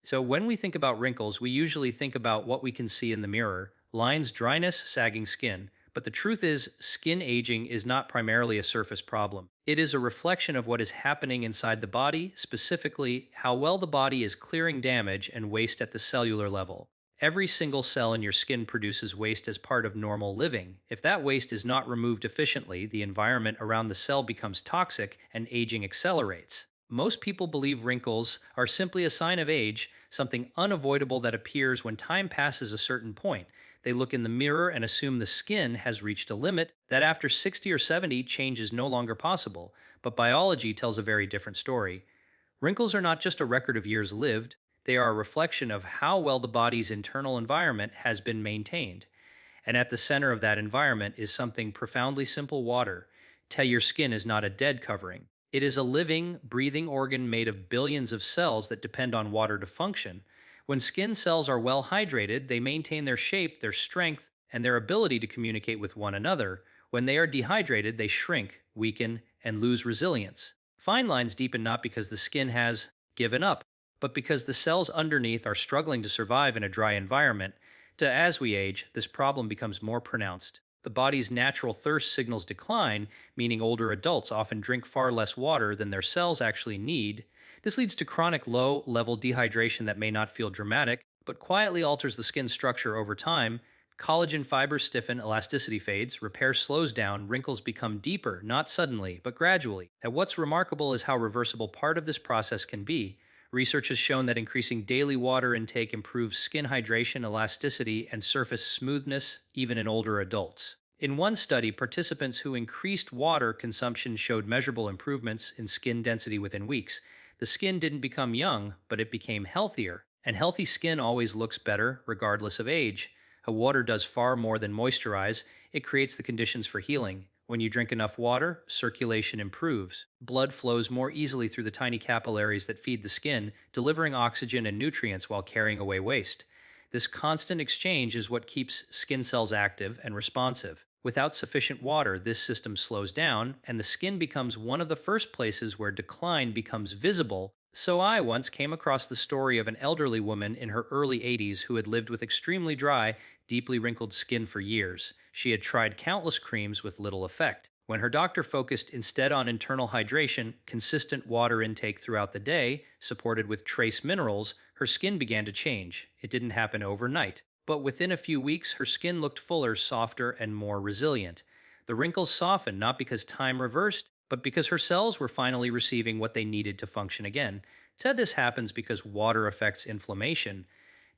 So, when we think about wrinkles, we usually think about what we can see in the mirror: lines, dryness, sagging skin. But the truth is, skin aging is not primarily a surface problem. It is a reflection of what is happening inside the body, specifically, how well the body is clearing damage and waste at the cellular level. Every single cell in your skin produces waste as part of normal living. If that waste is not removed efficiently, the environment around the cell becomes toxic and aging accelerates. Most people believe wrinkles are simply a sign of age, something unavoidable that appears when time passes a certain point. They look in the mirror and assume the skin has reached a limit, that after 60 or 70, change is no longer possible. But biology tells a very different story. Wrinkles are not just a record of years lived, they are a reflection of how well the body's internal environment has been maintained. And at the center of that environment is something profoundly simple: water. Tell your skin is not a dead covering. It is a living, breathing organ made of billions of cells that depend on water to function. When skin cells are well hydrated, they maintain their shape, their strength, and their ability to communicate with one another. When they are dehydrated, they shrink, weaken, and lose resilience. Fine lines deepen not because the skin has given up, but because the cells underneath are struggling to survive in a dry environment. As we age, this problem becomes more pronounced. The body's natural thirst signals decline, meaning older adults often drink far less water than their cells actually need. This leads to chronic low level dehydration that may not feel dramatic, but quietly alters the skin's structure over time. Collagen fibers stiffen, elasticity fades, repair slows down, wrinkles become deeper, not suddenly, but gradually. And what's remarkable is how reversible part of this process can be. Research has shown that increasing daily water intake improves skin hydration, elasticity, and surface smoothness, even in older adults. In one study, participants who increased water consumption showed measurable improvements in skin density within weeks. The skin didn't become young, but it became healthier. And healthy skin always looks better, regardless of age. Water does far more than moisturize, it creates the conditions for healing. When you drink enough water, circulation improves. Blood flows more easily through the tiny capillaries that feed the skin, delivering oxygen and nutrients while carrying away waste. This constant exchange is what keeps skin cells active and responsive. Without sufficient water, this system slows down, and the skin becomes one of the first places where decline becomes visible. So, I once came across the story of an elderly woman in her early 80s who had lived with extremely dry, deeply wrinkled skin for years. She had tried countless creams with little effect. When her doctor focused instead on internal hydration, consistent water intake throughout the day, supported with trace minerals, her skin began to change. It didn't happen overnight, but within a few weeks, her skin looked fuller, softer, and more resilient. The wrinkles softened not because time reversed, but because her cells were finally receiving what they needed to function again. Said this happens because water affects inflammation.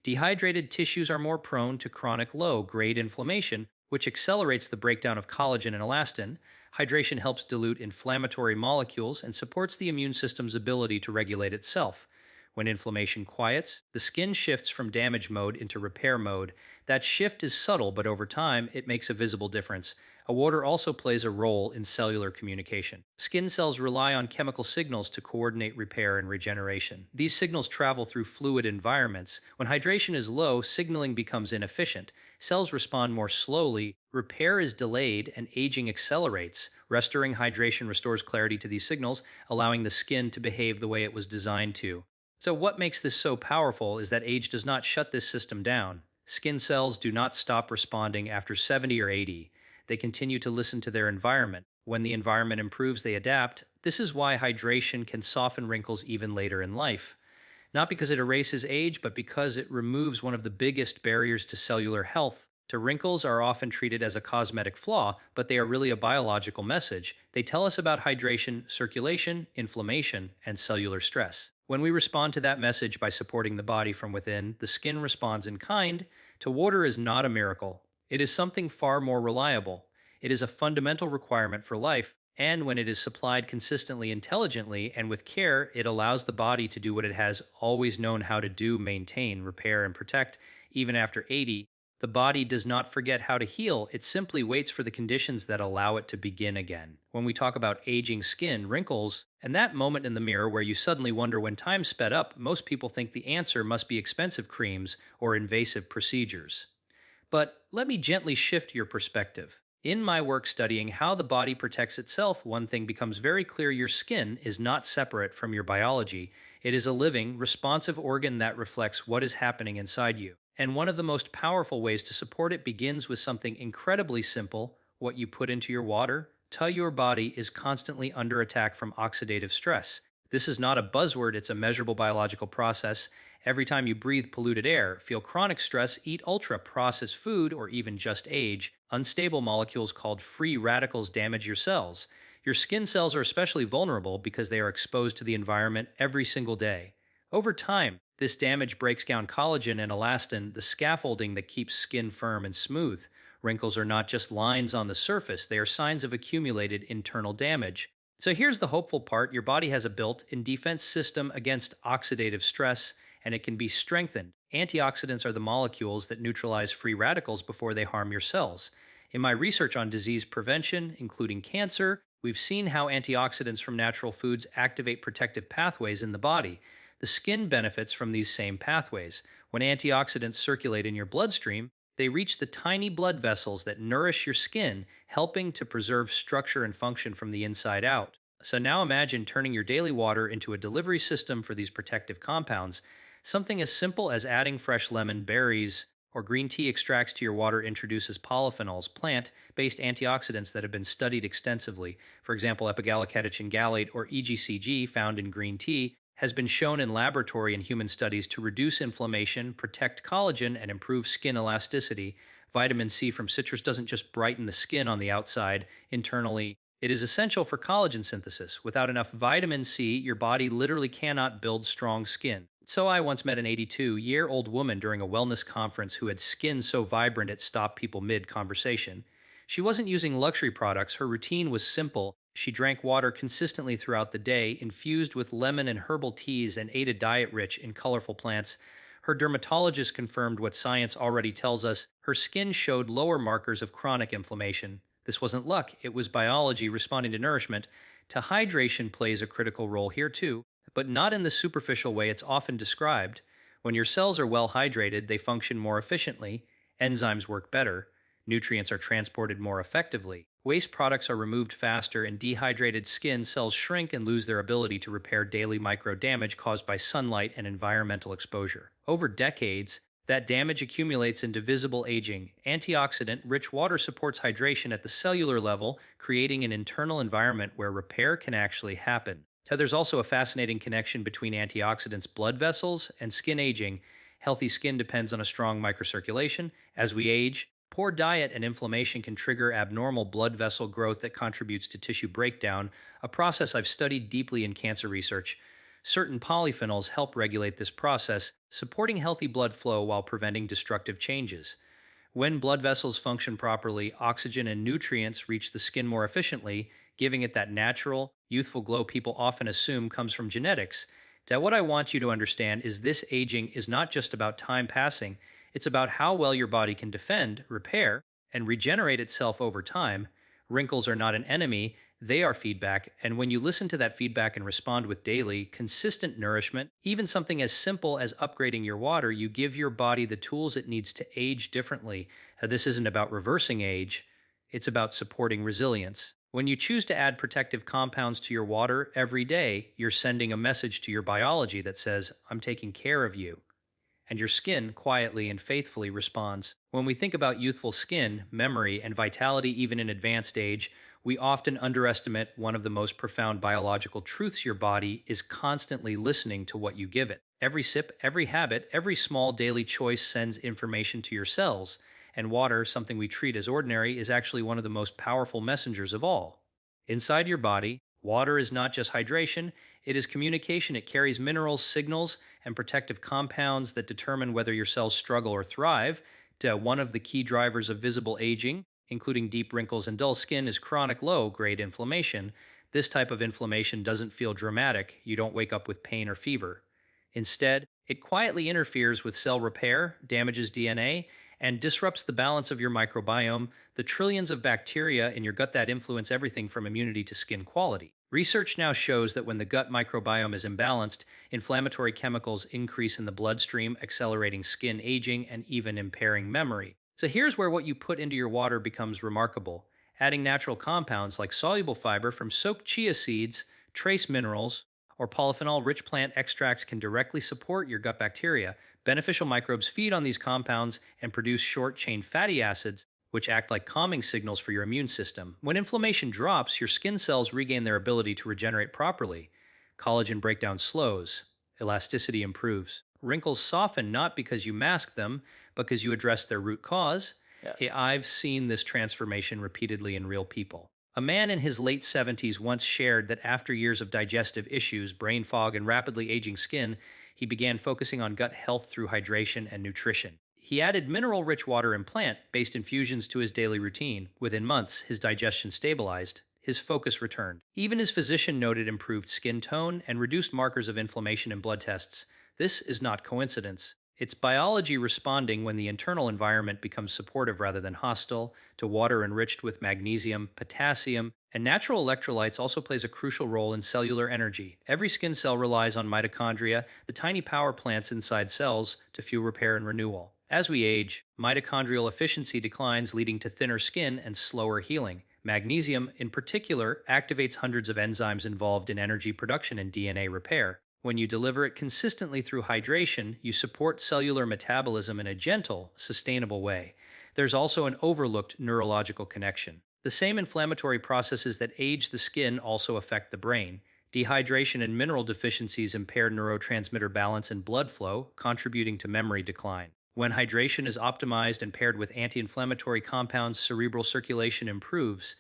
Dehydrated tissues are more prone to chronic low-grade inflammation, which accelerates the breakdown of collagen and elastin. Hydration helps dilute inflammatory molecules and supports the immune system's ability to regulate itself. When inflammation quiets, the skin shifts from damage mode into repair mode. That shift is subtle, but over time, it makes a visible difference. Water also plays a role in cellular communication. Skin cells rely on chemical signals to coordinate repair and regeneration. These signals travel through fluid environments. When hydration is low, signaling becomes inefficient. Cells respond more slowly, repair is delayed, and aging accelerates. Restoring hydration restores clarity to these signals, allowing the skin to behave the way it was designed to. So, what makes this so powerful is that age does not shut this system down. Skin cells do not stop responding after 70 or 80. They continue to listen to their environment. When the environment improves, they adapt. This is why hydration can soften wrinkles even later in life. Not because it erases age, but because it removes one of the biggest barriers to cellular health. Wrinkles are often treated as a cosmetic flaw, but they are really a biological message. They tell us about hydration, circulation, inflammation, and cellular stress. When we respond to that message by supporting the body from within, the skin responds in kind. To water is not a miracle. It is something far more reliable. It is a fundamental requirement for life, and when it is supplied consistently, intelligently, and with care, it allows the body to do what it has always known how to do: maintain, repair, and protect. Even after 80, the body does not forget how to heal, it simply waits for the conditions that allow it to begin again. When we talk about aging skin, wrinkles, and that moment in the mirror where you suddenly wonder when time sped up, most people think the answer must be expensive creams or invasive procedures. But let me gently shift your perspective. In my work studying how the body protects itself, one thing becomes very clear: your skin is not separate from your biology. It is a living, responsive organ that reflects what is happening inside you. And one of the most powerful ways to support it begins with something incredibly simple: what you put into your water. Your body is constantly under attack from oxidative stress. This is not a buzzword, it's a measurable biological process. Every time you breathe polluted air, feel chronic stress, eat ultra processed food, or even just age, unstable molecules called free radicals damage your cells. Your skin cells are especially vulnerable because they are exposed to the environment every single day. Over time, this damage breaks down collagen and elastin, the scaffolding that keeps skin firm and smooth. Wrinkles are not just lines on the surface, they are signs of accumulated internal damage. So here's the hopeful part: your body has a built in defense system against oxidative stress, and it can be strengthened. Antioxidants are the molecules that neutralize free radicals before they harm your cells. In my research on disease prevention, including cancer, we've seen how antioxidants from natural foods activate protective pathways in the body. The skin benefits from these same pathways. When antioxidants circulate in your bloodstream, they reach the tiny blood vessels that nourish your skin, helping to preserve structure and function from the inside out. So now imagine turning your daily water into a delivery system for these protective compounds. Something as simple as adding fresh lemon, berries, or green tea extracts to your water introduces polyphenols, plant based antioxidants that have been studied extensively. For example, epigallocatechin gallate, or EGCG, found in green tea, has been shown in laboratory and human studies to reduce inflammation, protect collagen, and improve skin elasticity. Vitamin C from citrus doesn't just brighten the skin on the outside, internally, it is essential for collagen synthesis. Without enough vitamin C, your body literally cannot build strong skin. So I once met an 82-year-old woman during a wellness conference who had skin so vibrant it stopped people mid-conversation. She wasn't using luxury products, her routine was simple. She drank water consistently throughout the day, infused with lemon and herbal teas, and ate a diet rich in colorful plants. Her dermatologist confirmed what science already tells us: her skin showed lower markers of chronic inflammation. This wasn't luck, it was biology responding to nourishment. Hydration plays a critical role here too, but not in the superficial way it's often described. When your cells are well hydrated, they function more efficiently, enzymes work better, nutrients are transported more effectively, waste products are removed faster, and dehydrated skin cells shrink and lose their ability to repair daily micro damage caused by sunlight and environmental exposure. Over decades, that damage accumulates into visible aging. Antioxidant rich water supports hydration at the cellular level, creating an internal environment where repair can actually happen. So there's also a fascinating connection between antioxidants, blood vessels, and skin aging. Healthy skin depends on a strong microcirculation. As we age, poor diet and inflammation can trigger abnormal blood vessel growth that contributes to tissue breakdown, a process I've studied deeply in cancer research. Certain polyphenols help regulate this process, supporting healthy blood flow while preventing destructive changes. When blood vessels function properly, oxygen and nutrients reach the skin more efficiently, giving it that natural, youthful glow people often assume comes from genetics. Now, what I want you to understand is this: aging is not just about time passing, it's about how well your body can defend, repair, and regenerate itself over time. Wrinkles are not an enemy, they are feedback, and when you listen to that feedback and respond with daily, consistent nourishment, even something as simple as upgrading your water, you give your body the tools it needs to age differently. This isn't about reversing age, it's about supporting resilience. When you choose to add protective compounds to your water every day, you're sending a message to your biology that says, I'm taking care of you. And your skin quietly and faithfully responds. When we think about youthful skin, memory, and vitality even in advanced age, we often underestimate one of the most profound biological truths: your body is constantly listening to what you give it. Every sip, every habit, every small daily choice sends information to your cells, and water, something we treat as ordinary, is actually one of the most powerful messengers of all. Inside your body, water is not just hydration, it is communication. It carries minerals, signals, and protective compounds that determine whether your cells struggle or thrive. One of the key drivers of visible aging, including deep wrinkles and dull skin, is chronic low-grade inflammation. This type of inflammation doesn't feel dramatic. You don't wake up with pain or fever. Instead, it quietly interferes with cell repair, damages DNA, and disrupts the balance of your microbiome, the trillions of bacteria in your gut that influence everything from immunity to skin quality. Research now shows that when the gut microbiome is imbalanced, inflammatory chemicals increase in the bloodstream, accelerating skin aging and even impairing memory. So here's where what you put into your water becomes remarkable. Adding natural compounds like soluble fiber from soaked chia seeds, trace minerals, or polyphenol rich plant extracts can directly support your gut bacteria. Beneficial microbes feed on these compounds and produce short chain fatty acids, which act like calming signals for your immune system. When inflammation drops, your skin cells regain their ability to regenerate properly. Collagen breakdown slows, elasticity improves. Wrinkles soften not because you mask them, but because you address their root cause. Yeah. I've seen this transformation repeatedly in real people. A man in his late 70s once shared that after years of digestive issues, brain fog, and rapidly aging skin, he began focusing on gut health through hydration and nutrition. He added mineral rich water and plant based infusions to his daily routine. Within months, his digestion stabilized. His focus returned. Even his physician noted improved skin tone and reduced markers of inflammation in blood tests. This is not coincidence. It's biology responding when the internal environment becomes supportive rather than hostile to water enriched with magnesium, potassium, and natural electrolytes also plays a crucial role in cellular energy. Every skin cell relies on mitochondria, the tiny power plants inside cells, to fuel repair and renewal. As we age, mitochondrial efficiency declines, leading to thinner skin and slower healing. Magnesium, in particular, activates hundreds of enzymes involved in energy production and DNA repair. When you deliver it consistently through hydration, you support cellular metabolism in a gentle, sustainable way. There's also an overlooked neurological connection. The same inflammatory processes that age the skin also affect the brain. Dehydration and mineral deficiencies impair neurotransmitter balance and blood flow, contributing to memory decline. When hydration is optimized and paired with anti inflammatory compounds, cerebral circulation improves.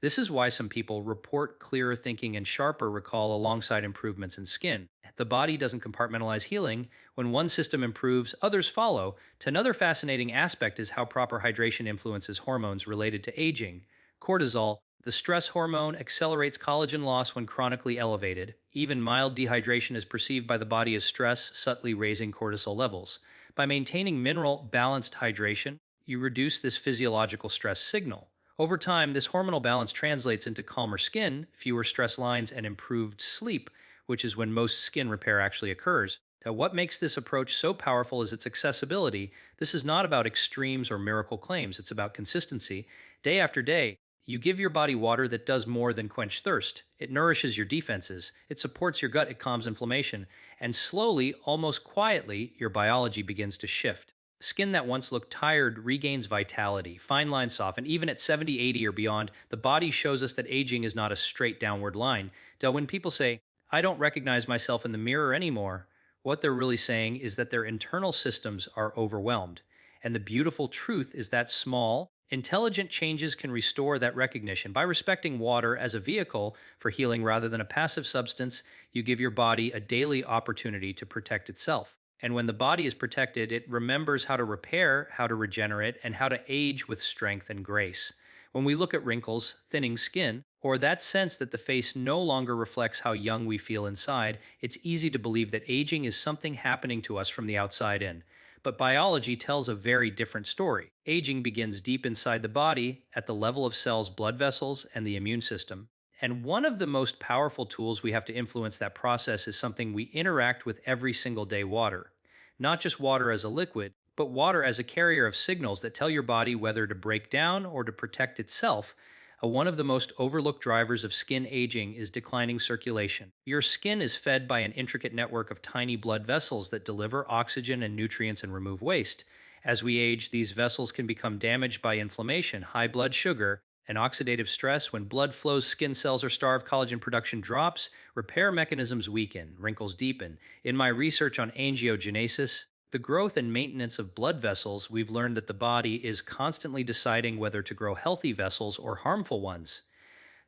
This is why some people report clearer thinking and sharper recall alongside improvements in skin. The body doesn't compartmentalize healing. When one system improves, others follow. Another fascinating aspect is how proper hydration influences hormones related to aging. Cortisol, the stress hormone, accelerates collagen loss when chronically elevated. Even mild dehydration is perceived by the body as stress, subtly raising cortisol levels. By maintaining mineral balanced hydration, you reduce this physiological stress signal. Over time, this hormonal balance translates into calmer skin, fewer stress lines, and improved sleep, which is when most skin repair actually occurs. Now, what makes this approach so powerful is its accessibility. This is not about extremes or miracle claims, it's about consistency. Day after day, you give your body water that does more than quench thirst. It nourishes your defenses, it supports your gut, it calms inflammation, and slowly, almost quietly, your biology begins to shift. Skin that once looked tired regains vitality, fine lines soften. Even at 70, 80, or beyond, the body shows us that aging is not a straight downward line. When people say, I don't recognize myself in the mirror anymore, what they're really saying is that their internal systems are overwhelmed. And the beautiful truth is that small, intelligent changes can restore that recognition. By respecting water as a vehicle for healing rather than a passive substance, you give your body a daily opportunity to protect itself. And when the body is protected, it remembers how to repair, how to regenerate, and how to age with strength and grace. When we look at wrinkles, thinning skin, or that sense that the face no longer reflects how young we feel inside, it's easy to believe that aging is something happening to us from the outside in. But biology tells a very different story. Aging begins deep inside the body, at the level of cells, blood vessels, and the immune system. And one of the most powerful tools we have to influence that process is something we interact with every single day: water. Not just water as a liquid, but water as a carrier of signals that tell your body whether to break down or to protect itself. One of the most overlooked drivers of skin aging is declining circulation. Your skin is fed by an intricate network of tiny blood vessels that deliver oxygen and nutrients and remove waste. As we age, these vessels can become damaged by inflammation, high blood sugar, and oxidative stress. When blood flows, skin cells are starved, collagen production drops, repair mechanisms weaken, wrinkles deepen. In my research on angiogenesis, the growth and maintenance of blood vessels, we've learned that the body is constantly deciding whether to grow healthy vessels or harmful ones.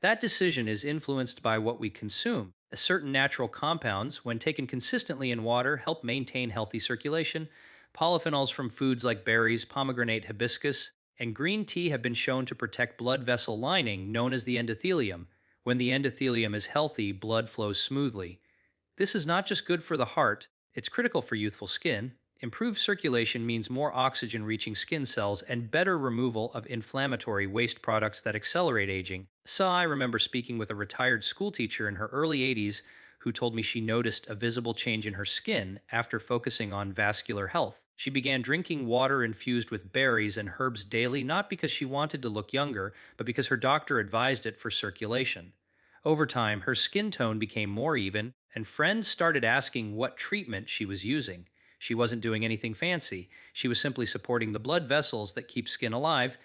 That decision is influenced by what we consume. Certain natural compounds, when taken consistently in water, help maintain healthy circulation. Polyphenols from foods like berries, pomegranate, hibiscus, and green tea have been shown to protect blood vessel lining, known as the endothelium. When the endothelium is healthy, blood flows smoothly. This is not just good for the heart, it's critical for youthful skin. Improved circulation means more oxygen reaching skin cells and better removal of inflammatory waste products that accelerate aging. I remember speaking with a retired schoolteacher in her early 80s who told me she noticed a visible change in her skin after focusing on vascular health. She began drinking water infused with berries and herbs daily, not because she wanted to look younger, but because her doctor advised it for circulation. Over time, her skin tone became more even, and friends started asking what treatment she was using. She wasn't doing anything fancy. She was simply supporting the blood vessels that keep skin alive.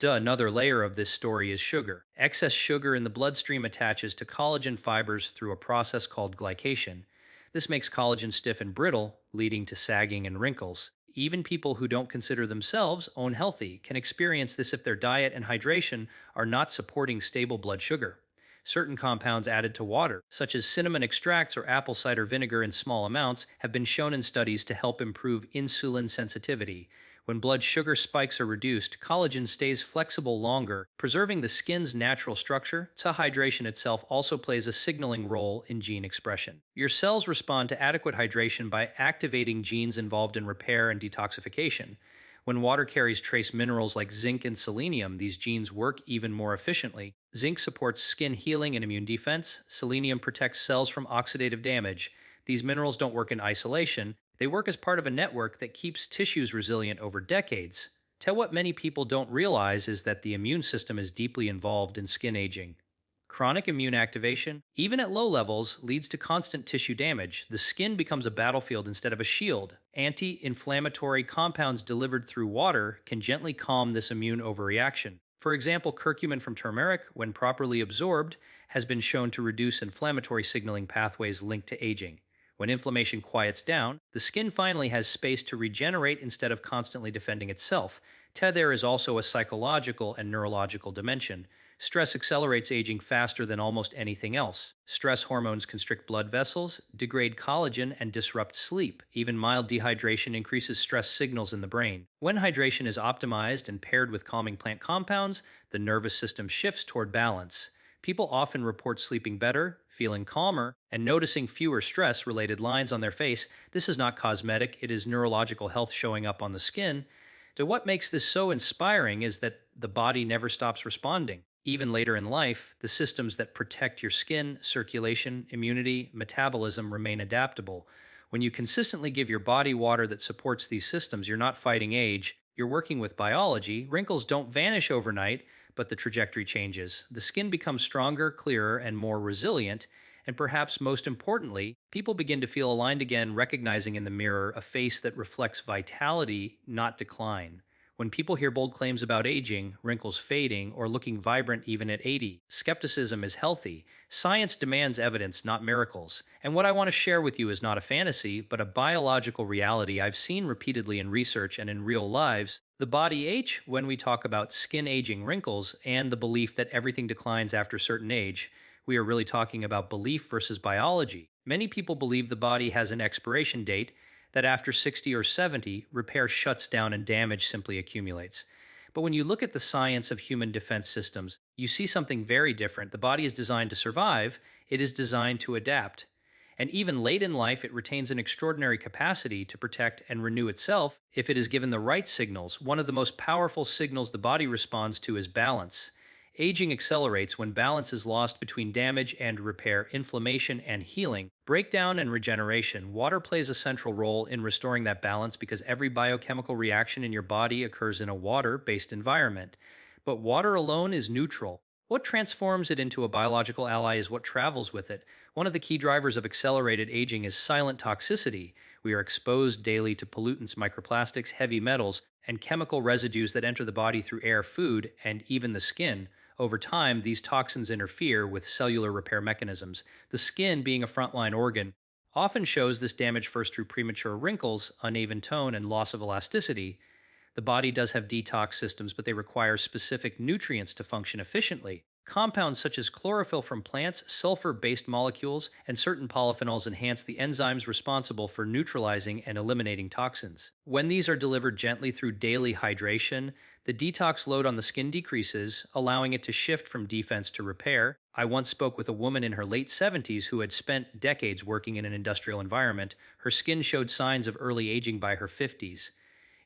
Another layer of this story is sugar. Excess sugar in the bloodstream attaches to collagen fibers through a process called glycation. This makes collagen stiff and brittle, leading to sagging and wrinkles. Even people who don't consider themselves unhealthy can experience this if their diet and hydration are not supporting stable blood sugar. Certain compounds added to water, such as cinnamon extracts or apple cider vinegar in small amounts, have been shown in studies to help improve insulin sensitivity. When blood sugar spikes are reduced, collagen stays flexible longer, preserving the skin's natural structure. Dehydration itself also plays a signaling role in gene expression. Your cells respond to adequate hydration by activating genes involved in repair and detoxification. When water carries trace minerals like zinc and selenium, these genes work even more efficiently. Zinc supports skin healing and immune defense. Selenium protects cells from oxidative damage. These minerals don't work in isolation. They work as part of a network that keeps tissues resilient over decades. What many people don't realize is that the immune system is deeply involved in skin aging. Chronic immune activation, even at low levels, leads to constant tissue damage. The skin becomes a battlefield instead of a shield. Anti-inflammatory compounds delivered through water can gently calm this immune overreaction. For example, curcumin from turmeric, when properly absorbed, has been shown to reduce inflammatory signaling pathways linked to aging. When inflammation quiets down, the skin finally has space to regenerate instead of constantly defending itself. There is also a psychological and neurological dimension. Stress accelerates aging faster than almost anything else. Stress hormones constrict blood vessels, degrade collagen, and disrupt sleep. Even mild dehydration increases stress signals in the brain. When hydration is optimized and paired with calming plant compounds, the nervous system shifts toward balance. People often report sleeping better, feeling calmer, and noticing fewer stress related lines on their face. This is not cosmetic, it is neurological health showing up on the skin. What makes this so inspiring is that the body never stops responding. Even later in life, the systems that protect your skin, circulation, immunity, metabolism remain adaptable. When you consistently give your body water that supports these systems, you're not fighting age, you're working with biology. Wrinkles don't vanish overnight, but the trajectory changes. The skin becomes stronger, clearer, and more resilient. And perhaps most importantly, people begin to feel aligned again, recognizing in the mirror a face that reflects vitality, not decline. When people hear bold claims about aging, wrinkles fading, or looking vibrant even at 80, skepticism is healthy. Science demands evidence, not miracles. And what I want to share with you is not a fantasy, but a biological reality I've seen repeatedly in research and in real lives. The body ache when we talk about skin aging, wrinkles, and the belief that everything declines after a certain age. We are really talking about belief versus biology. Many people believe the body has an expiration date, that after 60 or 70, repair shuts down and damage simply accumulates. But when you look at the science of human defense systems, you see something very different. The body is designed to survive, it is designed to adapt. And even late in life, it retains an extraordinary capacity to protect and renew itself if it is given the right signals. One of the most powerful signals the body responds to is balance. Aging accelerates when balance is lost between damage and repair, inflammation and healing, breakdown and regeneration. Water plays a central role in restoring that balance because every biochemical reaction in your body occurs in a water-based environment. But water alone is neutral. What transforms it into a biological ally is what travels with it. One of the key drivers of accelerated aging is silent toxicity. We are exposed daily to pollutants, microplastics, heavy metals, and chemical residues that enter the body through air, food, and even the skin. Over time, these toxins interfere with cellular repair mechanisms. The skin, being a frontline organ, often shows this damage first through premature wrinkles, uneven tone, and loss of elasticity. The body does have detox systems, but they require specific nutrients to function efficiently. Compounds such as chlorophyll from plants, sulfur-based molecules, and certain polyphenols enhance the enzymes responsible for neutralizing and eliminating toxins. When these are delivered gently through daily hydration, the detox load on the skin decreases, allowing it to shift from defense to repair. I once spoke with a woman in her late 70s who had spent decades working in an industrial environment. Her skin showed signs of early aging by her 50s.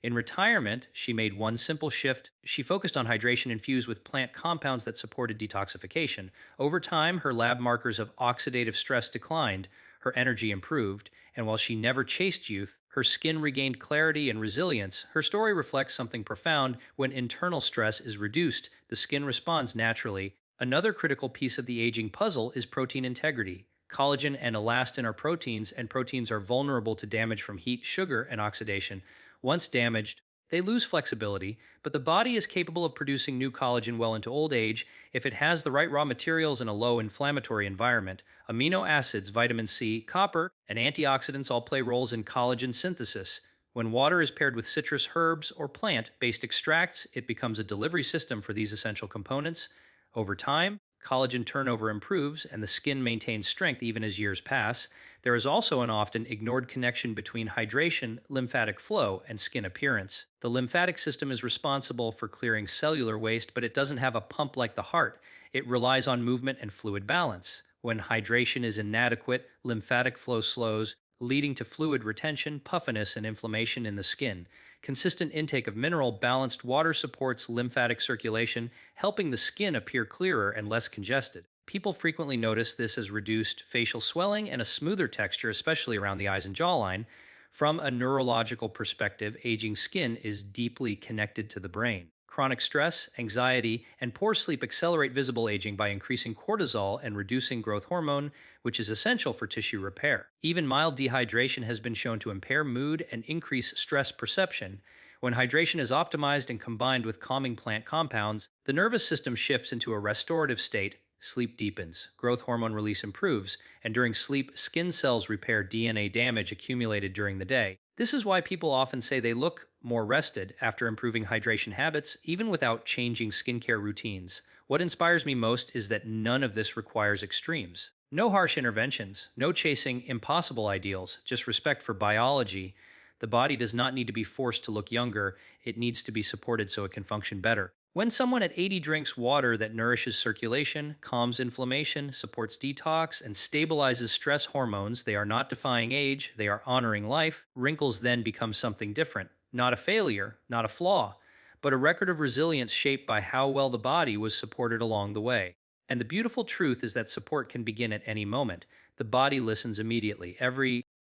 In retirement, she made one simple shift. She focused on hydration infused with plant compounds that supported detoxification. Over time, her lab markers of oxidative stress declined. her energy improved, and while she never chased youth, her skin regained clarity and resilience. Her story reflects something profound. When internal stress is reduced, the skin responds naturally. Another critical piece of the aging puzzle is protein integrity. Collagen and elastin are proteins, and proteins are vulnerable to damage from heat, sugar, and oxidation. Once damaged, they lose flexibility, but the body is capable of producing new collagen well into old age if it has the right raw materials in a low inflammatory environment. Amino acids, vitamin C, copper, and antioxidants all play roles in collagen synthesis. When water is paired with citrus, herbs, or plant based extracts, it becomes a delivery system for these essential components. Over time, collagen turnover improves and the skin maintains strength even as years pass. There is also an often ignored connection between hydration, lymphatic flow, and skin appearance. The lymphatic system is responsible for clearing cellular waste, but it doesn't have a pump like the heart. It relies on movement and fluid balance. When hydration is inadequate, lymphatic flow slows, leading to fluid retention, puffiness, and inflammation in the skin. Consistent intake of mineral balanced water supports lymphatic circulation, helping the skin appear clearer and less congested. People frequently notice this as reduced facial swelling and a smoother texture, especially around the eyes and jawline. From a neurological perspective, aging skin is deeply connected to the brain. Chronic stress, anxiety, and poor sleep accelerate visible aging by increasing cortisol and reducing growth hormone, which is essential for tissue repair. Even mild dehydration has been shown to impair mood and increase stress perception. When hydration is optimized and combined with calming plant compounds, the nervous system shifts into a restorative state. Sleep deepens, growth hormone release improves, and during sleep, skin cells repair DNA damage accumulated during the day. This is why people often say they look more rested after improving hydration habits, even without changing skincare routines. What inspires me most is that none of this requires extremes. No harsh interventions, no chasing impossible ideals, just respect for biology. The body does not need to be forced to look younger, it needs to be supported so it can function better. When someone at 80 drinks water that nourishes circulation, calms inflammation, supports detox, and stabilizes stress hormones, they are not defying age, they are honoring life. Wrinkles then become something different. Not a failure, not a flaw, but a record of resilience shaped by how well the body was supported along the way. And the beautiful truth is that support can begin at any moment. The body listens immediately. Every